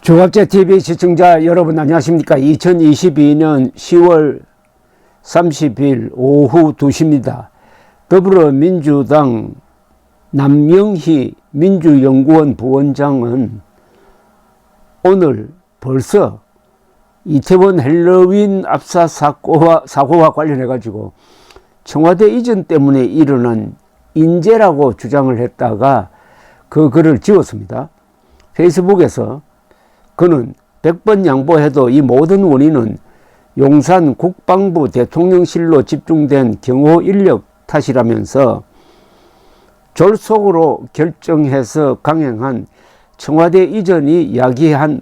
조갑제TV 시청자 여러분 안녕하십니까. 2022년 10월 30일 오후 2시입니다. 더불어민주당 남명희 민주연구원 부원장은 오늘 벌써 이태원 헬로윈 압사 사고와 관련해 가지고 청와대 이전 때문에 일어난 인재라고 주장을 했다가 그 글을 지웠습니다. 페이스북에서 그는 100번 양보해도 이 모든 원인은 용산 국방부 대통령실로 집중된 경호 인력 탓이라면서 졸속으로 결정해서 강행한 청와대 이전이 야기한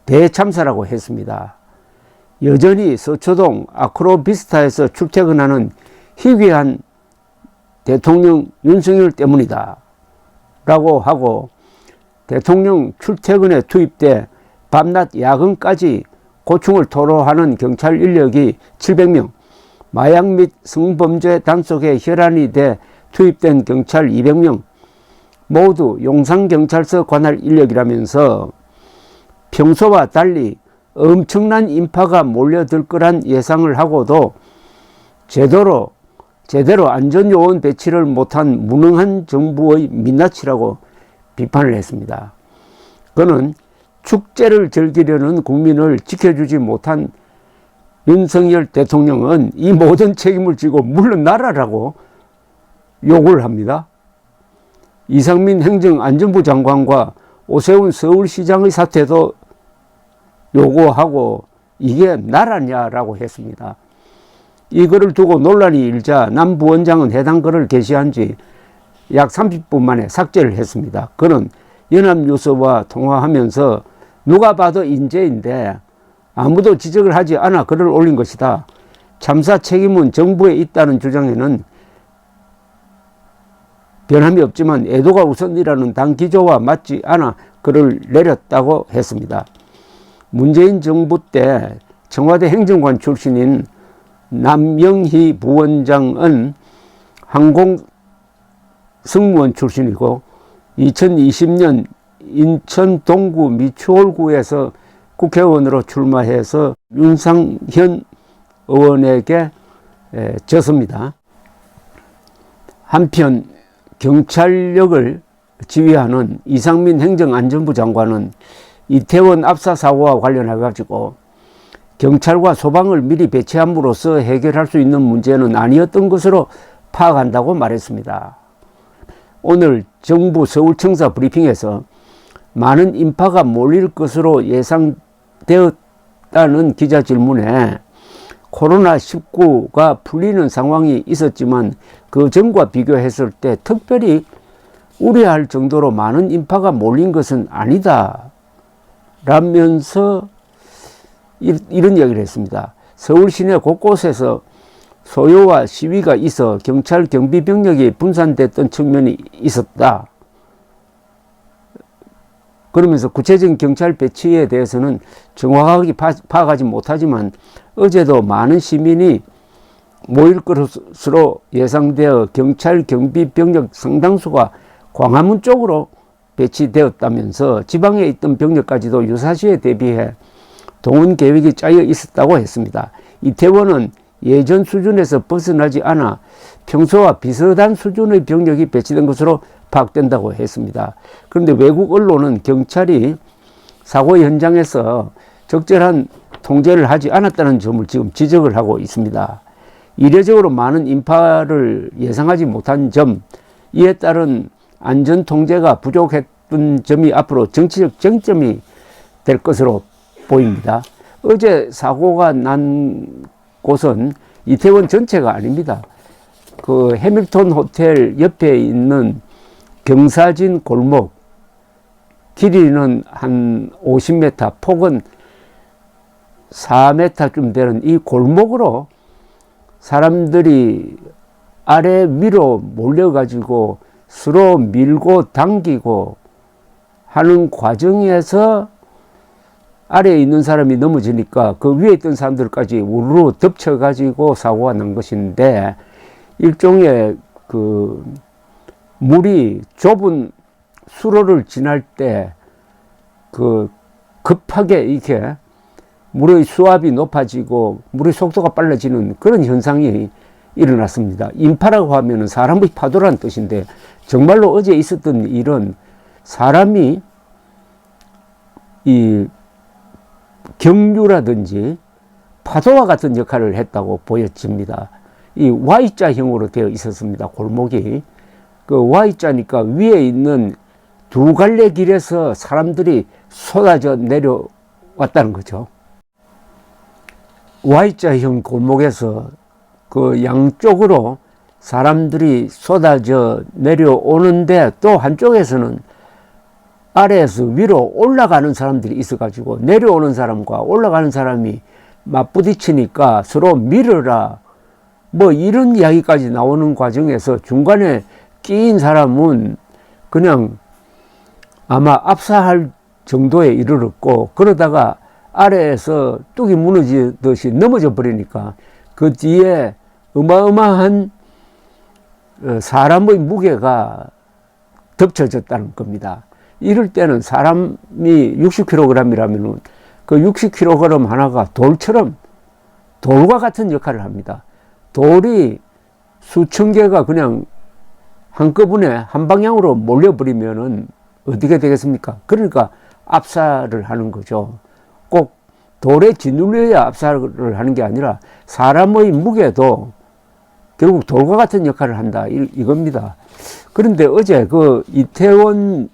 대참사라고 했습니다. 여전히 서초동 아크로비스타에서 출퇴근하는 희귀한 대통령 윤석열 때문이다 라고 하고, 대통령 출퇴근에 투입돼 밤낮 야근까지 고충을 토로하는 경찰 인력이 700명, 마약 및 성범죄 단속에 혈안이 돼 투입된 경찰 200명, 모두 용산경찰서 관할 인력이라면서 평소와 달리 엄청난 인파가 몰려들 거란 예상을 하고도 제대로 안전요원 배치를 못한 무능한 정부의 민낯이라고 비판을 했습니다. 그는 축제를 즐기려는 국민을 지켜주지 못한 윤석열 대통령은 이 모든 책임을 지고 물러나라라고 요구를 합니다. 이상민 행정안전부 장관과 오세훈 서울시장의 사퇴도 요구하고 이게 나라냐라고 했습니다. 이 글을 두고 논란이 일자 남 부원장은 해당 글을 게시한 지 약 30분 만에 삭제를 했습니다. 그는 연합뉴스와 통화하면서 누가 봐도 인재인데 아무도 지적을 하지 않아 글을 올린 것이다. 참사 책임은 정부에 있다는 주장에는 변함이 없지만 애도가 우선이라는 당 기조와 맞지 않아 글을 내렸다고 했습니다. 문재인 정부 때 청와대 행정관 출신인 남명희 부원장은 항공 승무원 출신이고 2020년 인천 동구 미추홀구에서 국회의원으로 출마해서 윤상현 의원에게 졌습니다. 한편 경찰력을 지휘하는 이상민 행정안전부 장관은 이태원 압사 사고와 관련해 가지고 경찰과 소방을 미리 배치함으로써 해결할 수 있는 문제는 아니었던 것으로 파악한다고 말했습니다. 오늘 정부 서울청사 브리핑에서 많은 인파가 몰릴 것으로 예상되었다는 기자 질문에 코로나19가 풀리는 상황이 있었지만 그 전과 비교했을 때 특별히 우려할 정도로 많은 인파가 몰린 것은 아니다 라면서 이런 이야기를 했습니다. 서울 시내 곳곳에서 소요와 시위가 있어 경찰 경비 병력이 분산됐던 측면이 있었다. 그러면서 구체적인 경찰 배치에 대해서는 정확하게 파악하지 못하지만 어제도 많은 시민이 모일 것으로 예상되어 경찰 경비 병력 상당수가 광화문 쪽으로 배치되었다면서 지방에 있던 병력까지도 유사시에 대비해 동원 계획이 짜여 있었다고 했습니다. 이태원은 예전 수준에서 벗어나지 않아 평소와 비슷한 수준의 병력이 배치된 것으로 파악된다고 했습니다. 그런데 외국 언론은 경찰이 사고 현장에서 적절한 통제를 하지 않았다는 점을 지금 지적을 하고 있습니다. 이례적으로 많은 인파를 예상하지 못한 점, 이에 따른 안전 통제가 부족했던 점이 앞으로 정치적 쟁점이 될 것으로 보입니다. 어제 사고가 난 곳은 이태원 전체가 아닙니다. 그 해밀턴 호텔 옆에 있는 경사진 골목, 길이는 한 50m, 폭은 4m쯤 되는 이 골목으로 사람들이 아래 위로 몰려가지고 서로 밀고 당기고 하는 과정에서 아래에 있는 사람이 넘어지니까 그 위에 있던 사람들까지 우르르 덮쳐가지고 사고가 난 것인데, 일종의 그 물이 좁은 수로를 지날 때 그 급하게 이렇게 물의 수압이 높아지고 물의 속도가 빨라지는 그런 현상이 일어났습니다. 인파라고 하면 사람의 파도라는 뜻인데, 정말로 어제 있었던 일은 사람이 이 경류라든지 파도와 같은 역할을 했다고 보여집니다. 이 Y자형으로 되어 있었습니다. 골목이. 그 Y자니까 위에 있는 두 갈래 길에서 사람들이 쏟아져 내려왔다는 거죠. Y자형 골목에서 그 양쪽으로 사람들이 쏟아져 내려오는데, 또 한쪽에서는 아래에서 위로 올라가는 사람들이 있어가지고 내려오는 사람과 올라가는 사람이 맞부딪히니까 서로 밀어라, 뭐 이런 이야기까지 나오는 과정에서 중간에 끼인 사람은 그냥 아마 압사할 정도에 이르렀고, 그러다가 아래에서 뚝이 무너지듯이 넘어져 버리니까 그 뒤에 어마어마한 사람의 무게가 덮쳐졌다는 겁니다. 이럴 때는 사람이 60kg이라면 그 60kg 하나가 돌처럼, 돌과 같은 역할을 합니다. 돌이 수천 개가 그냥 한꺼번에 한 방향으로 몰려버리면은 어떻게 되겠습니까? 그러니까 압사를 하는 거죠. 꼭 돌에 짓눌려야 압사를 하는 게 아니라 사람의 무게도 결국 돌과 같은 역할을 한다, 이겁니다. 그런데 어제 그 이태원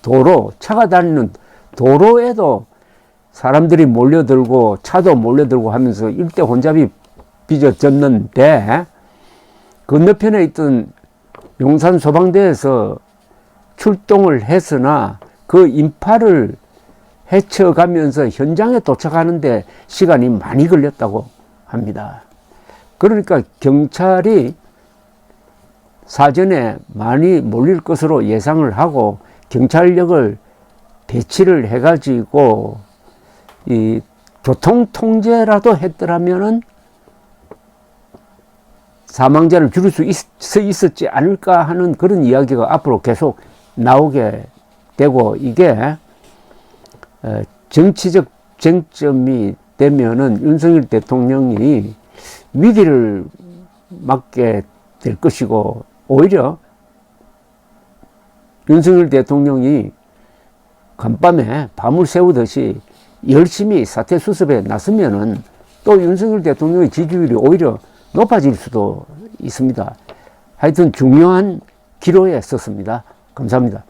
도로, 차가 다니는 도로에도 사람들이 몰려들고 차도 몰려들고 하면서 일대 혼잡이 빚어졌는데, 건너편에 있던 용산 소방대에서 출동을 했으나 그 인파를 헤쳐가면서 현장에 도착하는데 시간이 많이 걸렸다고 합니다. 그러니까 경찰이 사전에 많이 몰릴 것으로 예상을 하고 경찰력을 배치를 해가지고 이 교통 통제라도 했더라면은 사망자를 줄일 수 있었지 않을까 하는 그런 이야기가 앞으로 계속 나오게 되고, 이게 정치적 쟁점이 되면은 윤석열 대통령이 위기를 맞게 될 것이고, 오히려 윤석열 대통령이 간밤에 밤을 새우듯이 열심히 사태 수습에 나서면은 또 윤석열 대통령의 지지율이 오히려 높아질 수도 있습니다. 하여튼 중요한 기로에 섰습니다. 감사합니다.